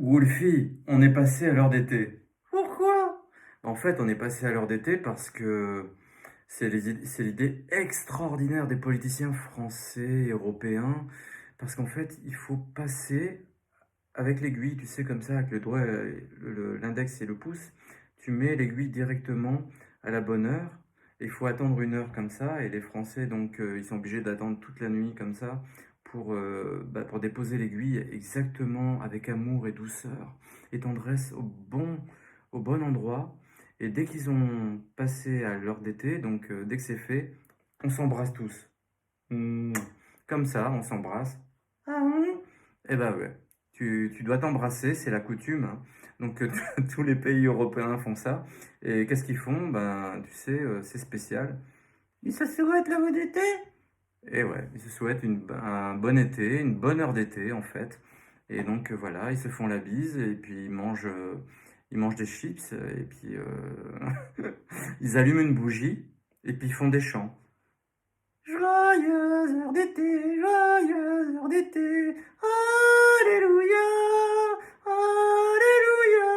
Wolfie, on est passé à l'heure d'été. Pourquoi? En fait, on est passé à l'heure d'été parce que c'est l'idée extraordinaire des politiciens français, européens, parce qu'en fait, il faut passer avec l'aiguille, tu sais, comme ça, avec le doigt, l'index et le pouce, tu mets l'aiguille directement à la bonne heure. Il faut attendre une heure comme ça, et les Français, donc, ils sont obligés d'attendre toute la nuit comme ça pour déposer l'aiguille exactement avec amour et douceur et tendresse au bon endroit. Et dès qu'ils ont passé à l'heure d'été, donc dès que c'est fait, on s'embrasse tous. Mouah. Comme ça, on s'embrasse. Ah bon? Eh ben ouais, tu dois t'embrasser, c'est la coutume, hein. Donc tous les pays européens font ça. Et qu'est-ce qu'ils font? Ben, tu sais, c'est spécial. Et ça serait de la mode d'été? Et ouais, ils se souhaitent un bon été, une bonne heure d'été en fait. Et donc voilà, ils se font la bise et puis ils mangent des chips et puis ils allument une bougie et puis ils font des chants. Joyeuse heure d'été, joyeuse heure d'été. Alléluia, alléluia.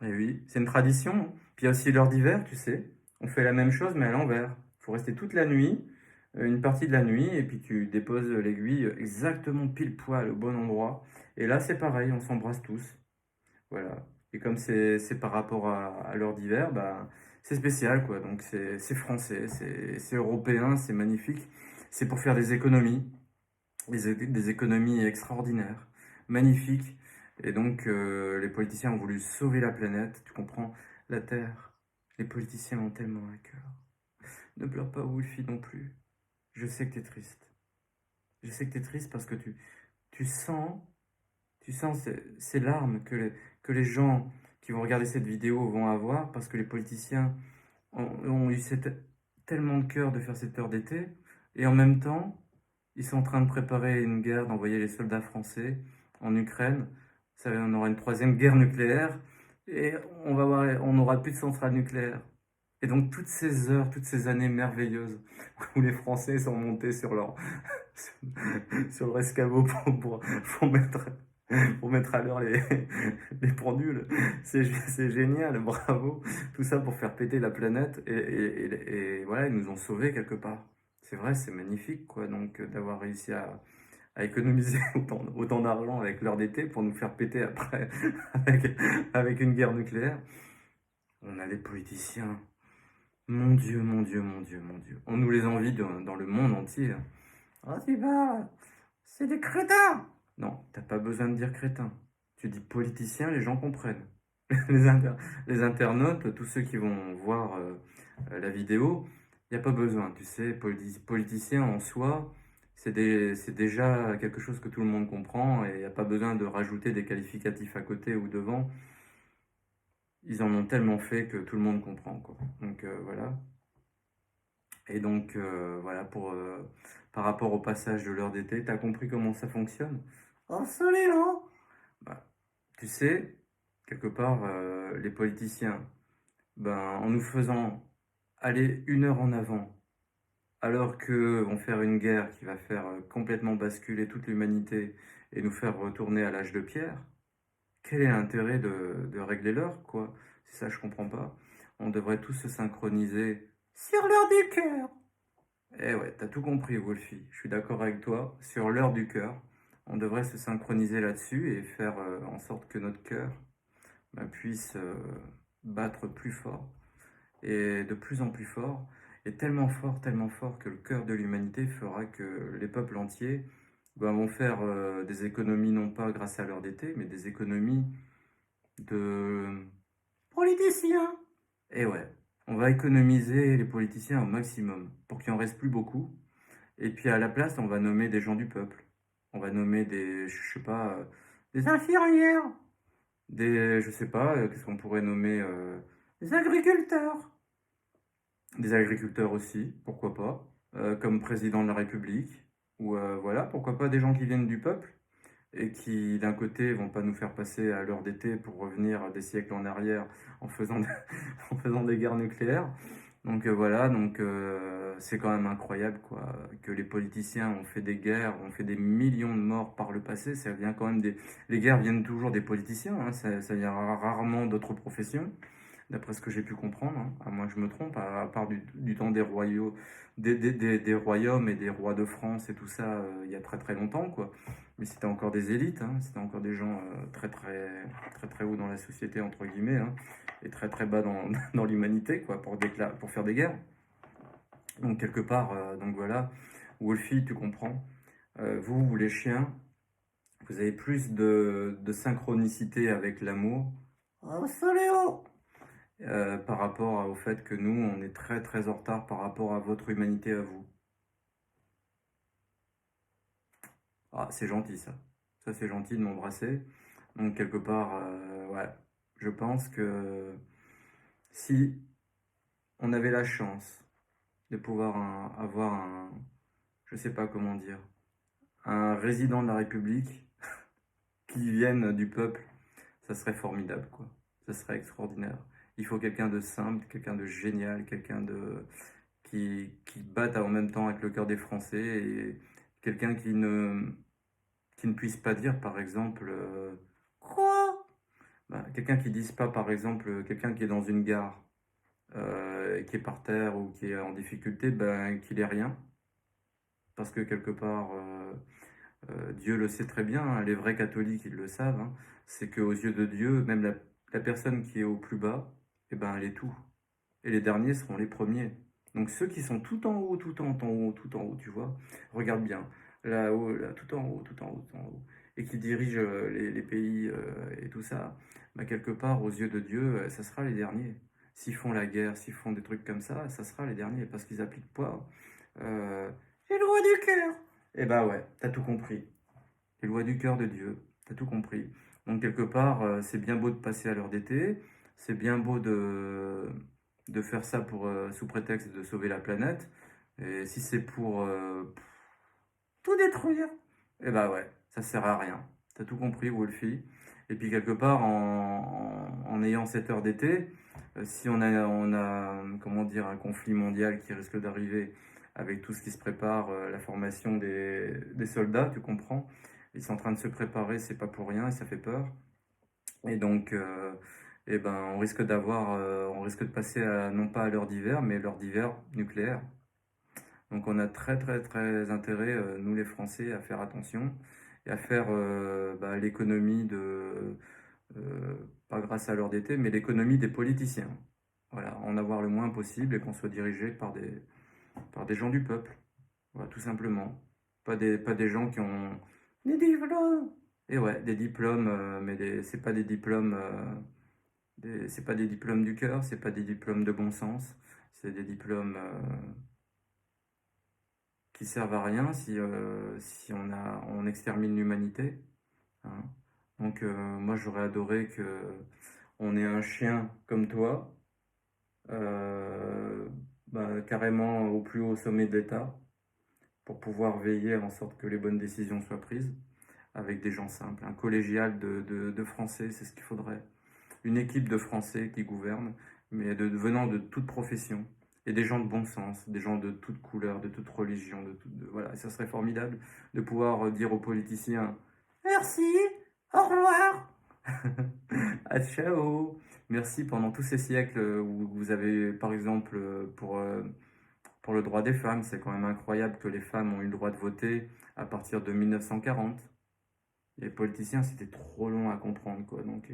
Et oui, c'est une tradition, hein. Puis il y a aussi l'heure d'hiver, tu sais. On fait la même chose, mais à l'envers. Il faut rester toute la nuit, une partie de la nuit, et puis tu déposes l'aiguille exactement pile poil au bon endroit. Et là, c'est pareil, on s'embrasse tous. Voilà. Et comme c'est par rapport à l'heure d'hiver, bah, c'est spécial, quoi. Donc c'est français, c'est européen, c'est magnifique. C'est pour faire des économies, des économies extraordinaires, magnifiques. Et donc, les politiciens ont voulu sauver la planète, tu comprends? La Terre. Les politiciens ont tellement à cœur. Ne pleure pas, Wolfie, non plus. Je sais que t'es triste. Je sais que t'es triste parce que tu sens, tu sens ces larmes que les gens qui vont regarder cette vidéo vont avoir parce que les politiciens ont eu tellement de cœur de faire cette heure d'été. Et en même temps, ils sont en train de préparer une guerre, d'envoyer les soldats français en Ukraine. Ça, on aura une troisième guerre nucléaire et on n'aura plus de centrales nucléaires. Et donc toutes ces heures, toutes ces années merveilleuses où les Français sont montés sur sur leur escabeau pour mettre à l'heure les pendules, c'est génial, bravo. Tout ça pour faire péter la planète et voilà, ils nous ont sauvés quelque part. C'est vrai, c'est magnifique quoi, donc d'avoir réussi à économiser autant d'argent avec l'heure d'été pour nous faire péter après avec une guerre nucléaire. On a des politiciens. Mon Dieu, mon Dieu, mon Dieu, mon Dieu. On nous les envie dans le monde entier. Ah, c'est pas. C'est des crétins. Non, t'as pas besoin de dire crétin. Tu dis politicien, les gens comprennent. Les, inter- les internautes, tous ceux qui vont voir la vidéo, il n'y a pas besoin. Tu sais, politicien en soi, c'est déjà quelque chose que tout le monde comprend et il n'y a pas besoin de rajouter des qualificatifs à côté ou devant. Ils en ont tellement fait que tout le monde comprend, quoi. Donc voilà. Et donc voilà, par rapport au passage de l'heure d'été, t'as compris comment ça fonctionne? Absolument. Bah, tu sais, quelque part, les politiciens, ben, en nous faisant aller une heure en avant, alors qu'eux vont faire une guerre qui va faire complètement basculer toute l'humanité et nous faire retourner à l'âge de pierre, quel est l'intérêt de régler l'heure, quoi? C'est ça, je comprends pas. On devrait tous se synchroniser. Sur l'heure du cœur. Eh ouais, t'as tout compris, Wolfie. Je suis d'accord avec toi. Sur l'heure du cœur, on devrait se synchroniser là-dessus et faire en sorte que notre cœur puisse battre plus fort et de plus en plus fort, et tellement fort que le cœur de l'humanité fera que les peuples entiers vont faire des économies, non pas grâce à l'heure d'été, mais des économies de... Politicien. Et ouais, on va économiser les politiciens au maximum pour qu'il en reste plus beaucoup. Et puis à la place, on va nommer des gens du peuple. On va nommer je sais pas, Des infirmières. je sais pas, qu'est-ce qu'on pourrait nommer Des agriculteurs. des agriculteurs aussi, pourquoi pas, comme président de la République, ou voilà, pourquoi pas des gens qui viennent du peuple et qui d'un côté vont pas nous faire passer à l'heure d'été pour revenir des siècles en arrière en faisant, en faisant des guerres nucléaires. Donc voilà, donc c'est quand même incroyable quoi, que les politiciens ont fait des guerres, ont fait des millions de morts par le passé. Ça vient quand même des les guerres viennent toujours des politiciens, hein, ça vient rarement d'autres professions, d'après ce que j'ai pu comprendre, hein, à moins que je me trompe, à part du temps des royaumes et des rois de France et tout ça, il y a très très longtemps quoi. Mais c'était encore des élites, hein, c'était encore des gens très très très très haut dans la société entre guillemets, hein, et très très bas dans, dans l'humanité quoi, pour faire des guerres. Donc quelque part, donc voilà, Wolfie, tu comprends. Vous les chiens, vous avez plus de synchronicité avec l'amour Oh, Soléo! par rapport au fait que nous, on est très très en retard par rapport à votre humanité à vous. Ah, c'est gentil ça. Ça c'est gentil de m'embrasser. Donc quelque part, ouais, je pense que si on avait la chance de pouvoir avoir un, je sais pas comment dire, un résident de la République qui vienne du peuple, ça serait formidable, quoi. Ça serait extraordinaire. Il faut quelqu'un de simple, quelqu'un de génial, quelqu'un de qui batte en même temps avec le cœur des Français et quelqu'un qui ne puisse pas dire, par exemple, Quoi? quelqu'un qui dise pas, par exemple, quelqu'un qui est dans une gare, qui est par terre ou qui est en difficulté, ben, qu'il est rien. Parce que quelque part, Dieu le sait très bien, hein, les vrais catholiques, ils le savent, hein, c'est qu'aux yeux de Dieu, même la personne qui est au plus bas, eh ben, elle est tout. Et les derniers seront les premiers. Donc ceux qui sont tout en haut, tout en haut, tu vois, regarde bien, là-haut, là, tout en haut, tout en haut, tout en haut, et qui dirigent les pays et tout ça, bah, quelque part, aux yeux de Dieu, ça sera les derniers. S'ils font la guerre, s'ils font des trucs comme ça sera les derniers, parce qu'ils appliquent pas. Euh, Les lois du cœur! eh ben ouais, t'as tout compris. Les lois du cœur de Dieu, t'as tout compris. Donc quelque part, c'est bien beau de passer à l'heure d'été, c'est bien beau de faire ça pour, sous prétexte de sauver la planète, et si c'est pour Tout détruire! eh ben ouais, ça sert à rien. T'as tout compris, Wolfie. Et puis quelque part, en ayant cette heure d'été, si on a, comment dire, un conflit mondial qui risque d'arriver avec tout ce qui se prépare, la formation des soldats, tu comprends? Ils sont en train de se préparer, c'est pas pour rien, et ça fait peur. Et donc, eh ben, on risque de passer à, non pas à l'heure d'hiver, mais l'heure d'hiver nucléaire. Donc on a très très très intérêt, nous les Français, à faire attention et à faire bah, l'économie pas grâce à l'heure d'été, mais l'économie des politiciens. Voilà, en avoir le moins possible et qu'on soit dirigé par des gens du peuple. Voilà, tout simplement. Pas des gens qui ont... Des diplômes! Et ouais, des diplômes, mais c'est pas des diplômes, c'est pas des diplômes du cœur, c'est pas des diplômes de bon sens, c'est des diplômes qui servent à rien si on extermine l'humanité, hein. Donc moi j'aurais adoré que on ait un chien comme toi, euh, bah, carrément au plus haut sommet de l'État, pour pouvoir veiller en sorte que les bonnes décisions soient prises avec des gens simples. Un collégial de Français, c'est ce qu'il faudrait. Une équipe de Français qui gouverne, mais venant de toute profession. Et des gens de bon sens, des gens de toute couleur, de toute religion, voilà. Et ça serait formidable de pouvoir dire aux politiciens Merci! Au revoir! ah ciao, merci pendant tous ces siècles où vous avez, par exemple, pour le droit des femmes, c'est quand même incroyable que les femmes ont eu le droit de voter à partir de 1940. Les politiciens, c'était trop long à comprendre, quoi. Donc,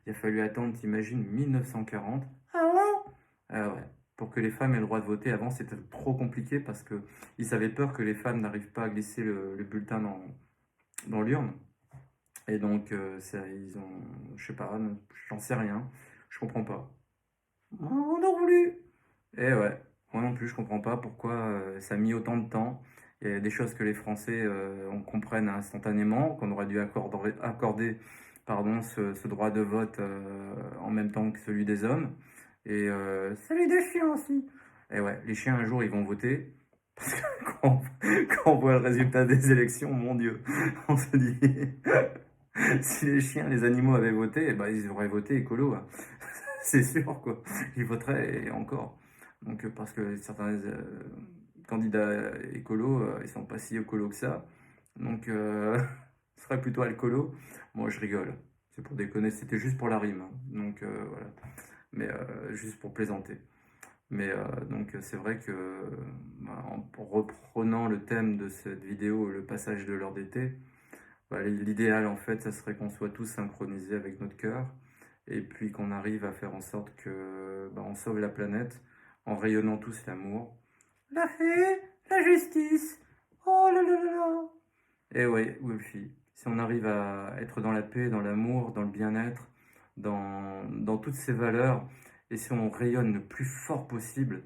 il a fallu attendre, t'imagines, 1940. Ah bon? Ah ouais. Pour que les femmes aient le droit de voter. Avant, c'était trop compliqué parce que ils avaient peur que les femmes n'arrivent pas à glisser le bulletin dans l'urne. Et donc, ils ont, je sais pas, j'en sais rien. Je comprends pas. Moi non plus! Et ouais, moi non plus, je comprends pas pourquoi ça a mis autant de temps. Il y a des choses que les Français on comprenne instantanément, qu'on aurait dû accorder pardon, ce droit de vote en même temps que celui des hommes. Et, Celui des chiens aussi! et ouais, les chiens un jour ils vont voter. Parce que quand on voit le résultat des élections, mon Dieu, on se dit, si les chiens, les animaux avaient voté, eh ben, ils auraient voté écolo, hein. C'est sûr, quoi. Ils voteraient et encore. Donc, parce que certains candidats écolos, ils sont pas si écolos que ça. Donc, ce serait plutôt alcoolo. Moi, je rigole. C'est pour déconner, c'était juste pour la rime, hein. Donc, voilà. Mais juste pour plaisanter. Mais donc, c'est vrai que, bah, en reprenant le thème de cette vidéo, le passage de l'heure d'été, bah, l'idéal, en fait, ça serait qu'on soit tous synchronisés avec notre cœur et puis qu'on arrive à faire en sorte que, bah, on sauve la planète en rayonnant tous l'amour. La paix, la justice. Oh là là là là. Et oui, Wolfie, si on arrive à être dans la paix, dans l'amour, dans le bien-être, dans toutes ces valeurs, et si on rayonne le plus fort possible,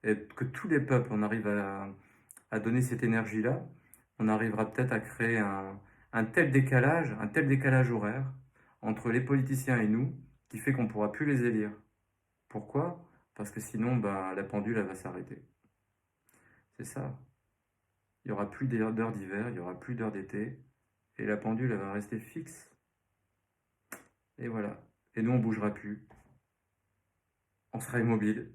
et que tous les peuples, on arrive à donner cette énergie-là, on arrivera peut-être à créer un tel décalage horaire entre les politiciens et nous, qui fait qu'on ne pourra plus les élire. Pourquoi? Parce que sinon, ben, la pendule, elle va s'arrêter. C'est ça. Il n'y aura plus d'heures d'hiver, il n'y aura plus d'heures d'été, et la pendule, elle va rester fixe. Et voilà. Et nous, on bougera plus. On sera immobile.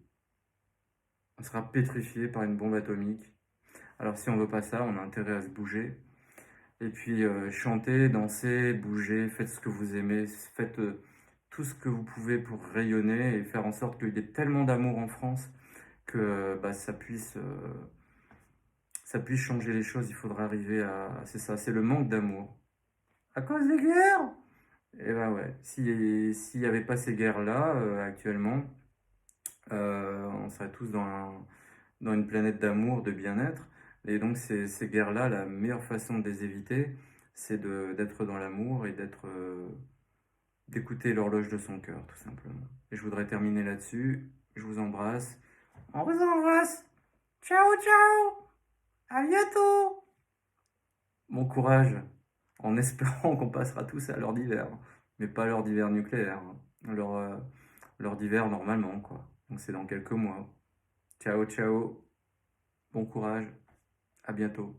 On sera pétrifié par une bombe atomique. Alors si on veut pas ça, on a intérêt à se bouger. Et puis chanter, danser, bouger, faites ce que vous aimez, faites tout ce que vous pouvez pour rayonner et faire en sorte qu'il y ait tellement d'amour en France que bah, ça puisse changer les choses. Il faudra arriver à... C'est ça, c'est le manque d'amour. À cause des guerres. Et ben ouais, s'il n'y avait pas ces guerres-là actuellement, on serait tous dans une planète d'amour, de bien-être. Et donc ces guerres-là, la meilleure façon de les éviter, c'est d'être dans l'amour et d'écouter l'horloge de son cœur, tout simplement. Et je voudrais terminer là-dessus. Je vous embrasse. On vous embrasse. Ciao, ciao. À bientôt. Bon courage, en espérant qu'on passera tous à l'heure d'hiver. Mais pas l'heure d'hiver nucléaire, hein. L'heure d'hiver normalement, quoi. Donc c'est dans quelques mois. Ciao, ciao. Bon courage. À bientôt.